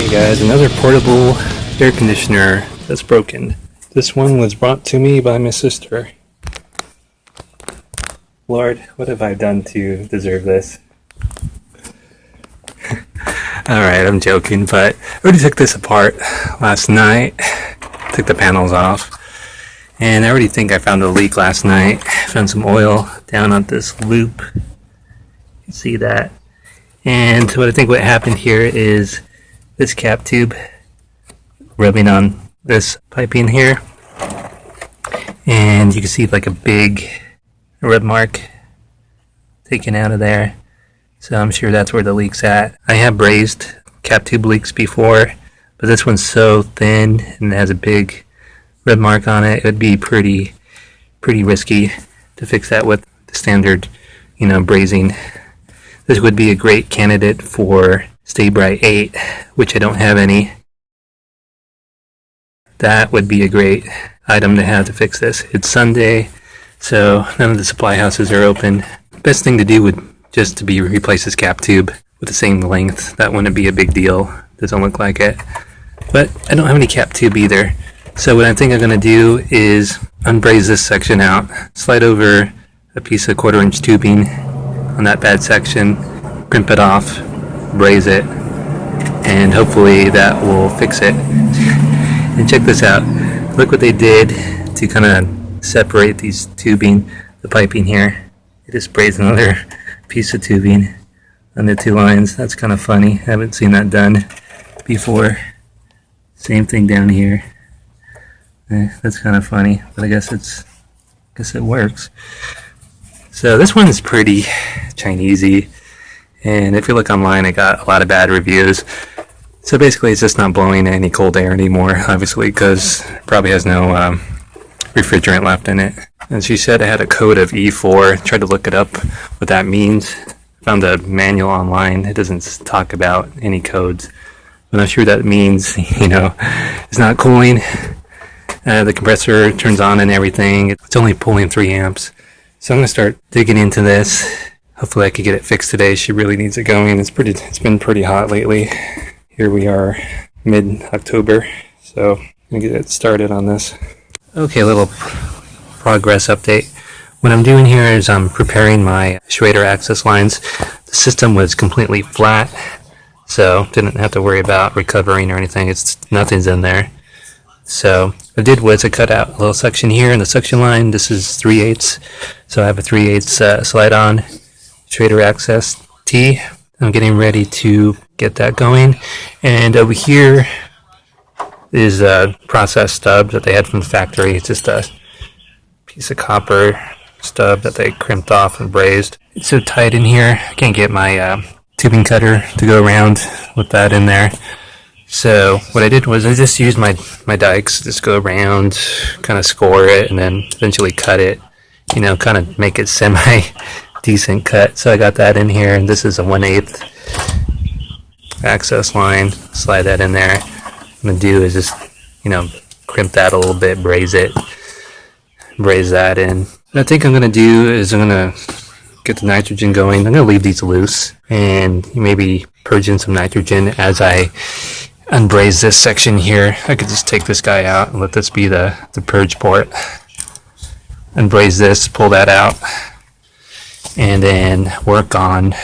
Hey guys, another portable air conditioner that's broken. This one was brought to me by my sister. Lord, what have I done to deserve this? Alright, I'm joking, but I already took this apart last night. Took the panels off. And I already think I found a leak last night. Found some oil down on this loop. You can see that. And what I think what happened here is this cap tube rubbing on this piping here. And you can see like a big rub mark taken out of there. So I'm sure that's where the leak's at. I have brazed cap tube leaks before, but this one's so thin and has a big red mark on it. It would be pretty risky to fix that with the standard, brazing. This would be a great candidate for Stay-Brite 8, which I don't have any. That would be a great item to have to fix this. It's Sunday, so none of the supply houses are open. Best thing to do would just to be replace this cap tube with the same length. That wouldn't be a big deal. Doesn't look like it. But I don't have any cap tube either. So what I think I'm going to do is unbraze this section out, slide over a piece of 1/4-inch tubing on that bad section, crimp it off, braze it, and hopefully that will fix it. And check this out. Look what they did to kind of separate these tubing, the piping here. They just brazed another piece of tubing on the two lines. That's kind of funny. I haven't seen that done before. Same thing down here. That's kind of funny, but I guess it works. So this one's pretty Chinesey, and if you look online, it got a lot of bad reviews. So basically, it's just not blowing any cold air anymore, obviously, because it probably has no refrigerant left in it. And she said it had a code of E4. Tried to look it up, what that means. Found a manual online. It doesn't talk about any codes, but I'm sure that means, it's not cooling. The compressor turns on and everything. It's only pulling 3 amps. So I'm going to start digging into this. Hopefully I can get it fixed today. She really needs it going. It's been pretty hot lately. Here we are, mid-October. So I'm going to get it started on this. Okay, a little progress update. What I'm doing here is I'm preparing my Schrader access lines. The system was completely flat, so didn't have to worry about recovering or anything. Nothing's in there. So what I did was I cut out a little section here in the suction line. This is 3/8, so I have a 3/8 slide on Schrader access T. I'm getting ready to get that going. And over here is a process stub that they had from the factory. It's just a piece of copper stub that they crimped off and brazed. It's so tight in here, I can't get my tubing cutter to go around with that in there. So what I did was I just used my dikes, just go around, kind of score it, and then eventually cut it, kind of make it semi-decent cut. So I got that in here, and this is a 1/8 access line. Slide that in there. What I'm going to do is just, crimp that a little bit, braze that in. What I think I'm going to do is I'm going to get the nitrogen going. I'm going to leave these loose and maybe purge in some nitrogen as I unbraze this section here. I could just take this guy out and let this be the purge port. Unbraze this, pull that out, and then work on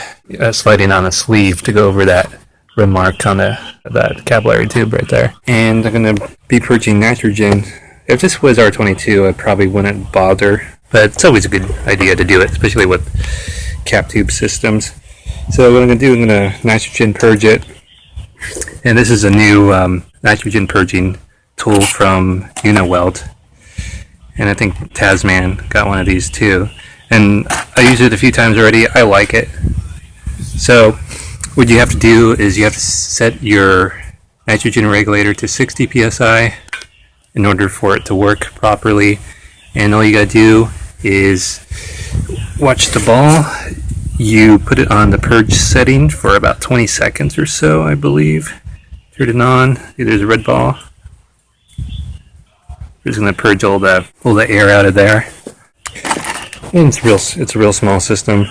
sliding on a sleeve to go over that rim mark on that capillary tube right there. And I'm going to be purging nitrogen. If this was R22, I probably wouldn't bother, but it's always a good idea to do it, especially with cap tube systems. So what I'm going to do, I'm going to nitrogen purge it. And this is a new nitrogen purging tool from Uniweld. And I think Tasman got one of these too. And I used it a few times already. I like it. So what you have to do is you have to set your nitrogen regulator to 60 psi in order for it to work properly. And all you gotta do is watch the ball. You put it on the purge setting for about 20 seconds or so, I believe. Turn it on. There's a red ball. We're just going to purge all the air out of there. And it's a real small system.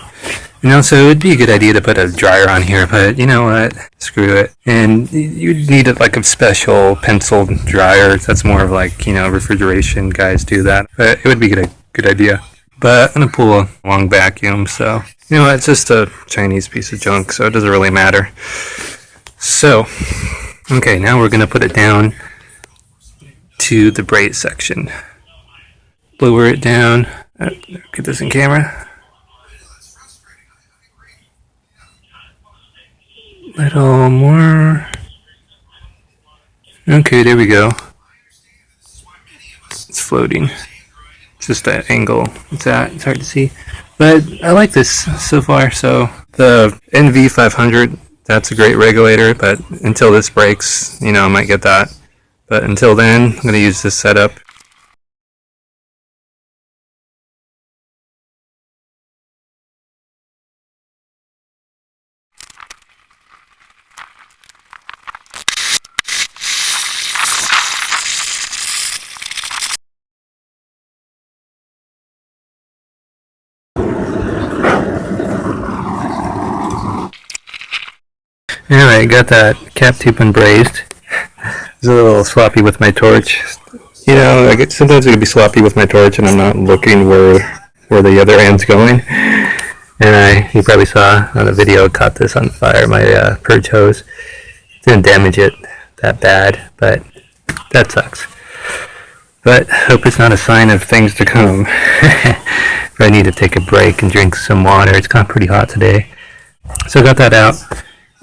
You know, so it would be a good idea to put a dryer on here, but you know what? Screw it. And you'd need like a special pencil dryer. That's more of like, you know, refrigeration guys do that. But it would be a good idea. But I'm going to pull a long vacuum, so, you know, it's just a Chinese piece of junk, so it doesn't really matter. So, okay, now we're going to put it down to the braid section. Lower it down. Get this in camera. Little more. Okay, there we go. It's floating. It's just that angle it's at. It's hard to see. But I like this so far. So the NV500, that's a great regulator, but until this breaks, you know, I might get that. But until then, I'm going to use this setup. Anyway, got that cap tube unbrazed. It's a little sloppy with my torch. You know, sometimes it can be sloppy with my torch, and I'm not looking where the other end's going. And you probably saw on the video, I caught this on fire. My purge hose didn't damage it that bad, but that sucks. But hope it's not a sign of things to come. I need to take a break and drink some water. It's gotten pretty hot today. So I got that out.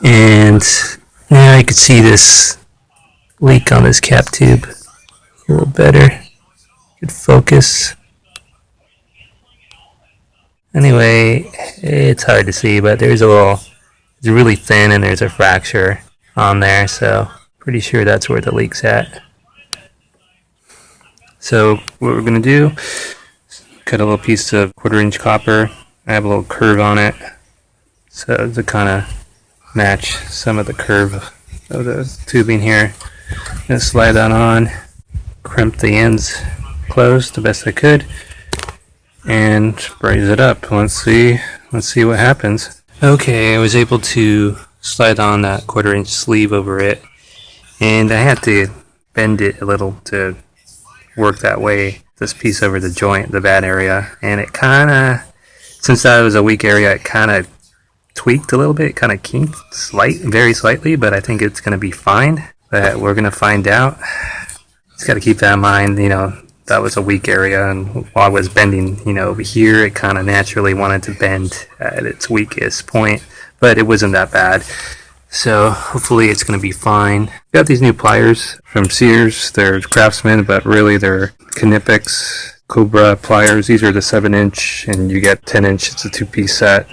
And now you can see this leak on this cap tube a little better. Good focus. Anyway, it's hard to see, but it's really thin and there's a fracture on there, so pretty sure that's where the leak's at. So what we're going to do, cut a little piece of 1/4 inch copper. I have a little curve on it, so to kind of match some of the curve of the tubing here. Gonna slide that on, crimp the ends closed the best I could, and braise it up. Let's see what happens. Okay, I was able to slide on that 1/4 inch sleeve over it, and I had to bend it a little to work that way, this piece over the joint, the bad area, and it kind of, since that was a weak area, it kind of tweaked a little bit, kind of kinked very slightly, but I think it's going to be fine. But we're going to find out. Just got to keep that in mind, you know, that was a weak area, and while I was bending, you know, over here, it kind of naturally wanted to bend at its weakest point, but it wasn't that bad. So hopefully it's going to be fine. Got these new pliers from Sears. They're Craftsman, but really they're Knipex Cobra pliers. These are the 7-inch, and you get 10-inch. It's a 2-piece set.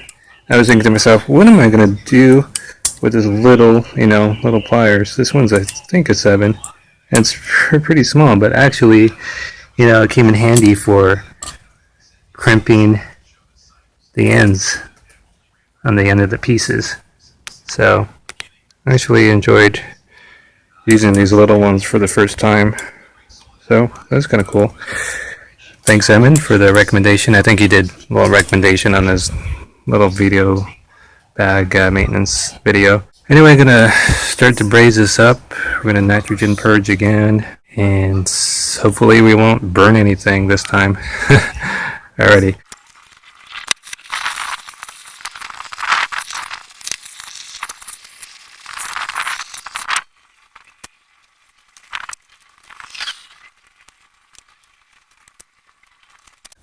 I was thinking to myself, what am I going to do with this little pliers? This one's, I think, a 7. And it's pretty small, but actually, you know, it came in handy for crimping the ends on the end of the pieces. So, I actually enjoyed using these little ones for the first time. So, that's kind of cool. Thanks, Emin, for the recommendation. I think he did a little recommendation on his little video bag maintenance video. Anyway, I'm gonna start to braise this up. We're gonna nitrogen purge again, and hopefully we won't burn anything this time. Alrighty.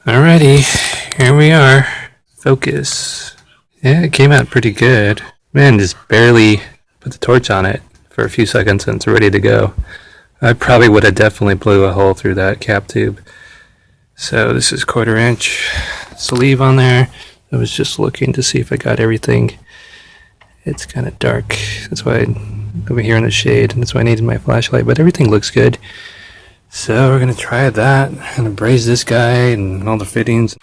Alrighty, here we are. Focus. Yeah, it came out pretty good. Man, just barely put the torch on it for a few seconds and it's ready to go. I probably would have definitely blew a hole through that cap tube. So this is 1/4 inch sleeve on there. I was just looking to see if I got everything. It's kind of dark. That's why I'm over here in the shade, and that's why I needed my flashlight, but everything looks good. So we're going to try that. I'm going to braise this guy and all the fittings.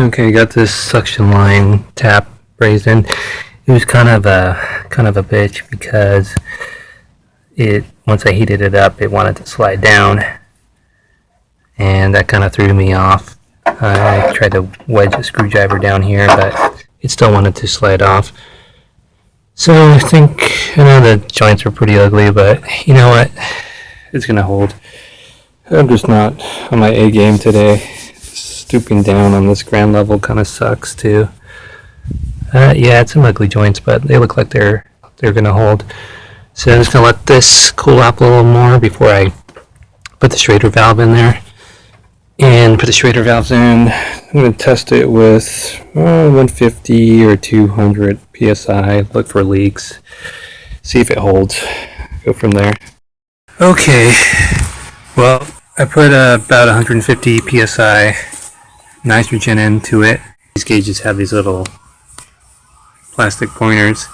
Okay, got this suction line tap raised in. It was kind of a bitch because once I heated it up, it wanted to slide down, and that kind of threw me off. I tried to wedge a screwdriver down here, but it still wanted to slide off. So I know the joints are pretty ugly, but you know what? It's gonna hold. I'm just not on my A game today. Stooping down on this ground level kind of sucks too. Yeah, it's some ugly joints, but they look like they're gonna hold. So I'm just gonna let this cool up a little more before I put the Schrader valve in there. And put the Schrader valves in. I'm gonna test it with 150 or 200 psi. Look for leaks. See if it holds. Go from there. Okay. Well, I put about 150 psi nitrogen into it. These gauges have these little plastic pointers.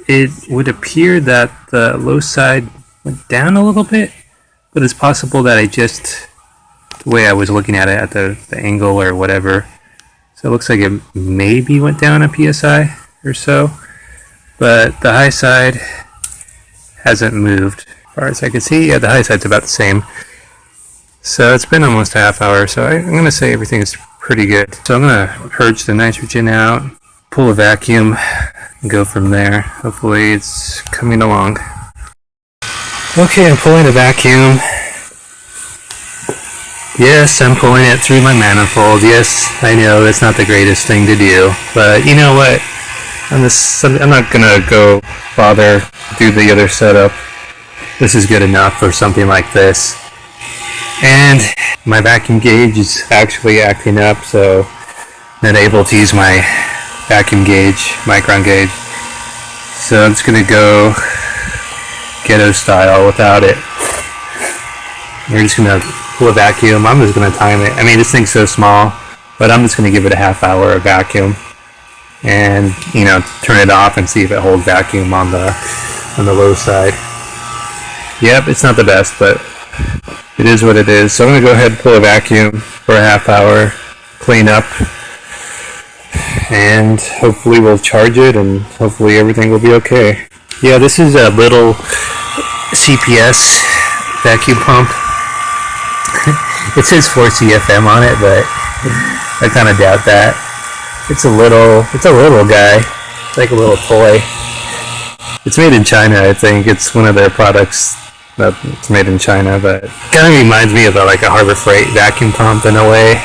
It would appear that the low side went down a little bit, but it's possible that the way I was looking at it at the angle or whatever, so it looks like it maybe went down a psi or so, but the high side hasn't moved as far as I can see. Yeah, the high side's about the same. So it's been almost a half hour, so I'm going to say everything is pretty good. So I'm going to purge the nitrogen out, pull a vacuum, and go from there. Hopefully it's coming along. Okay, I'm pulling a vacuum. Yes, I'm pulling it through my manifold. Yes, I know that's not the greatest thing to do, but you know what? I'm not going to go bother do the other setup. This is good enough for something like this. And my vacuum gauge is actually acting up, so I'm not able to use my vacuum gauge, micron gauge. So I'm just going to go ghetto style without it. We're just going to pull a vacuum. I'm just going to time it. I mean, this thing's so small, but I'm just going to give it a half hour of vacuum and, turn it off and see if it holds vacuum on the low side. Yep, it's not the best, but it is what it is. So I'm going to go ahead and pull a vacuum for a half hour, clean up, and hopefully we'll charge it and hopefully everything will be okay. Yeah, this is a little CPS vacuum pump. It says 4 CFM on it, but I kind of doubt that. It's a little guy. It's like a little toy. It's made in China, I think. It's one of their products that's made in China, but it kind of reminds me of like a Harbor Freight vacuum pump in a way.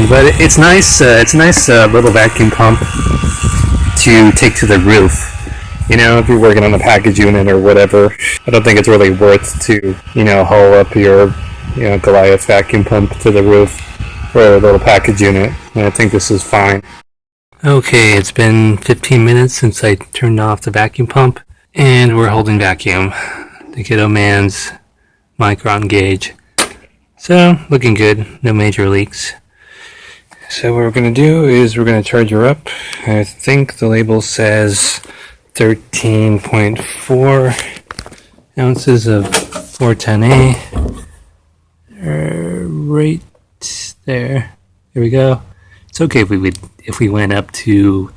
But it's nice. It's a nice little vacuum pump to take to the roof. If you're working on a package unit or whatever, I don't think it's really worth to haul up your Goliath vacuum pump to the roof for a little package unit. And I think this is fine. Okay, it's been 15 minutes since I turned off the vacuum pump. And we're holding vacuum, the Kiddo Man's micron gauge. So, looking good, no major leaks. So what we're going to do is we're going to charge her up. I think the label says 13.4 ounces of 410A. Right there. Here we go. It's okay if we went up to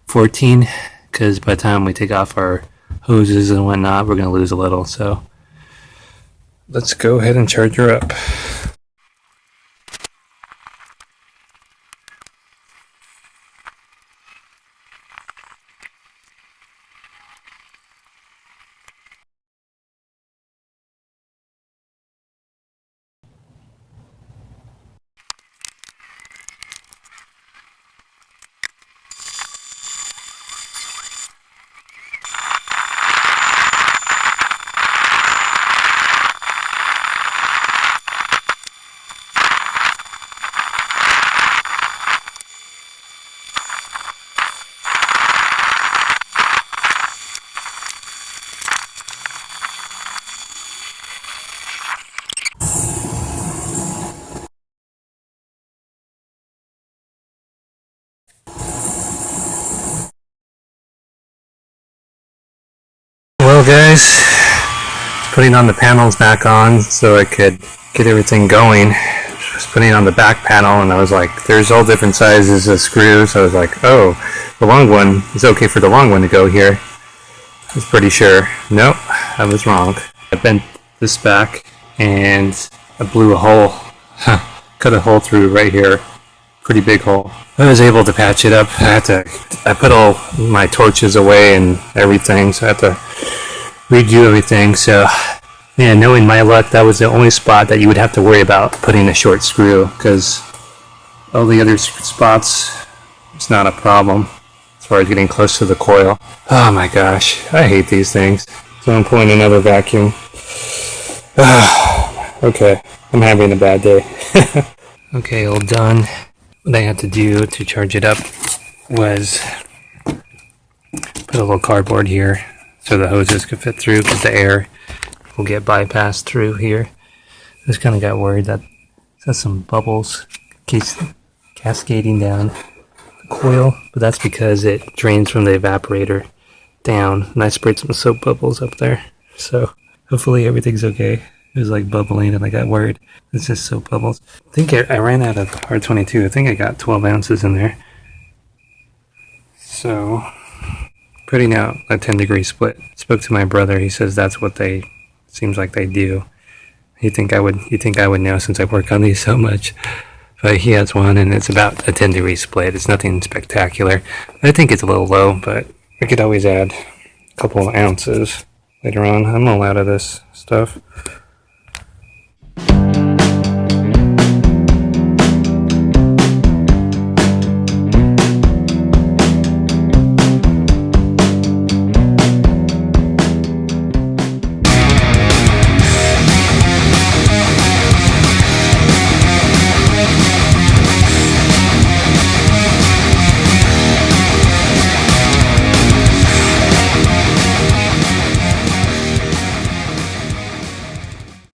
14, because by the time we take off our hoses and whatnot, we're going to lose a little. So let's go ahead and charge her up. Well guys, putting on the panels back on so I could get everything going. was putting on the back panel, and I was like, there's all different sizes of screws. So I was like, oh, the long one is okay for the long one to go here. I was pretty sure. Nope, I was wrong. I bent this back, and I blew a hole. Cut a hole through right here. Pretty big hole. I was able to patch it up. I put all my torches away and everything, so I had to redo everything. So, man, knowing my luck, that was the only spot that you would have to worry about putting a short screw, because all the other spots, it's not a problem as far as getting close to the coil. Oh my gosh, I hate these things. So I'm pulling another vacuum. Okay, I'm having a bad day. Okay, all done. What I had to do to charge it up was put a little cardboard here so the hoses could fit through, because the air will get bypassed through here. I just kind of got worried that there's some bubbles cascading down the coil, but that's because it drains from the evaporator down, and I sprayed some soap bubbles up there. So hopefully everything's okay. It was like bubbling and I got worried. It's just soap bubbles. I think I ran out of R22. I think I got 12 ounces in there. So, putting out a 10-degree split. Spoke to my brother. He says that's what seems like they do. You think I would know since I work on these so much. But he has one and it's about a 10-degree split. It's nothing spectacular. I think it's a little low, but I could always add a couple of ounces later on. I'm all out of this stuff.